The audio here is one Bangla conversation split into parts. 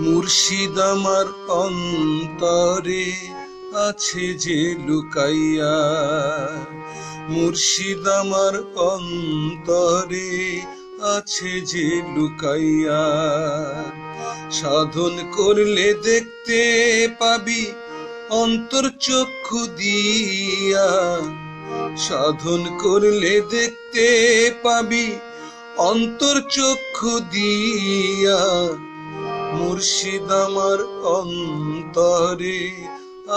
মুর্শিদ আমার অন্তরে আছে যে লুকাইয়া, মুর্শিদ আমার অন্তরে আছে যে লুকাইয়া। সাধন করলে দেখতে পাবি অন্তর চক্ষু দিয়া, সাধন করলে দেখতে পাবি অন্তর চক্ষু দিয়া। মুর্শিদ আমার অন্তরে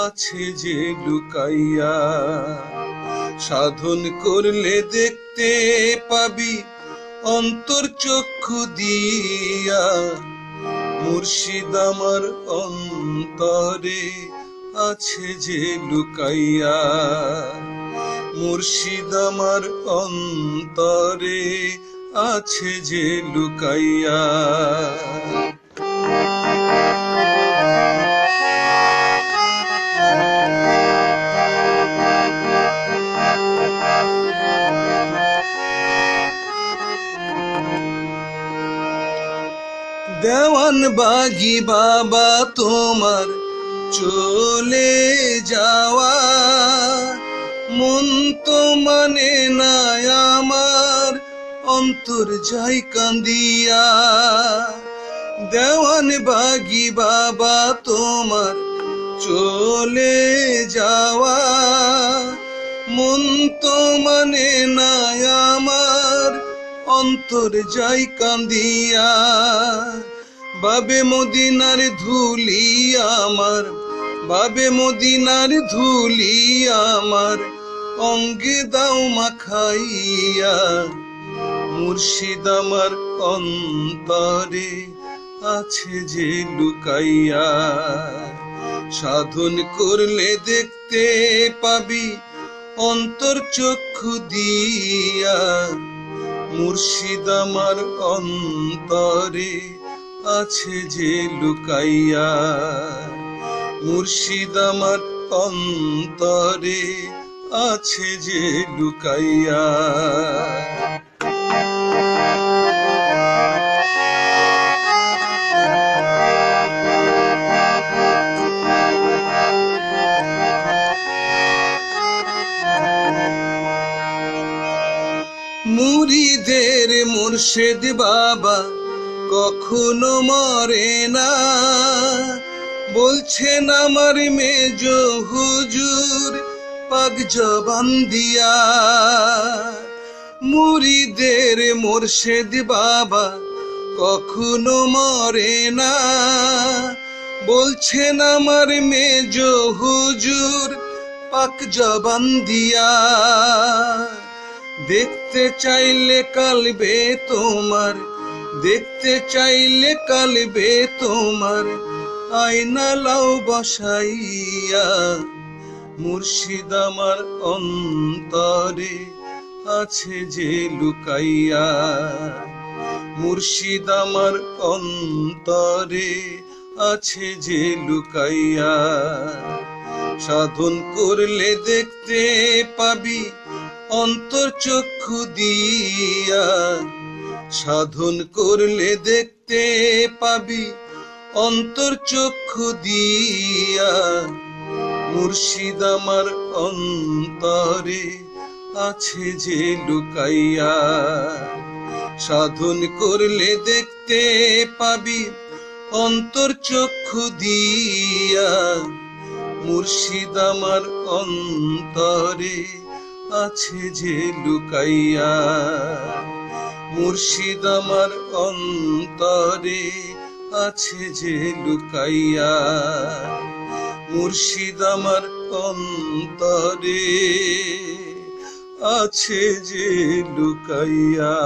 আছে যে লুকাইয়া, সাধন করলে দেখতে পাবি অন্তর চক্ষু দিয়া। মুর্শিদ আমার অন্তরে আছে যে লুকাইয়া, মুর্শিদ আমার অন্তরে আছে যে লুকাইয়া। দেওয়ান বাগি বাবা তোমার চলে যাওয়া, মন তো মানে না আমার অন্তর যাই কান্দিয়া। দেওয়ান বাগি বাবা তোমার চলে যাওয়া, মন তো মানে না আমার অন্তর যাই কান্দিয়া। বাবে মদিনার ধুলি আমার, বাবে মদিনার ধুলি আমার অঙ্গে দাও মাখাইয়া। মুর্শিদ আমার অন্তরে আছে যে লুকাইয়া, সাধন করলে দেখতে পাবি অন্তর চক্ষু দিয়া। মুর্শিদ আমার অন্তরে আছে যে লুকাইয়া, মুর্শিদ আমার অন্তরে আছে যে লুকাইয়া। মুরিদের মুর্শিদ বাবা কখনো মরে না, বলছেন আমার মেজ হুজুর পাক জবান দিয়া। মুরিদের মুর্শিদ বাবা কখনো মরে না, বলছেন আমার মেজ হুজুর পাক জবান দিয়া। দেখতে চাইলে কালবে তোমার, দেখতে চাইলে কালবে তোমার আয়না লাও বসাইয়া। মুর্শিদ আমার অন্তরে আছে যে লুকাইয়া, মুর্শিদ আমার অন্তরে আছে যে লুকাইয়া। সাধন করলে দেখতে পাবি অন্তর চক্ষু দিয়া, সাধন করলে দেখতে পাবি অন্তর চক্ষু দিয়া। মুর্শিদ আমার অন্তরে আছে যে লুকাইয়া, সাধন করলে দেখতে পাবি অন্তর চক্ষু দিয়া। মুর্শিদ আমার অন্তরে আছে যে লুকাইয়া, মুর্শিদ আমার অন্তরে আছে যে লুকাইয়া। মুর্শিদ আমার অন্তরে আছে যে লুকাইয়া।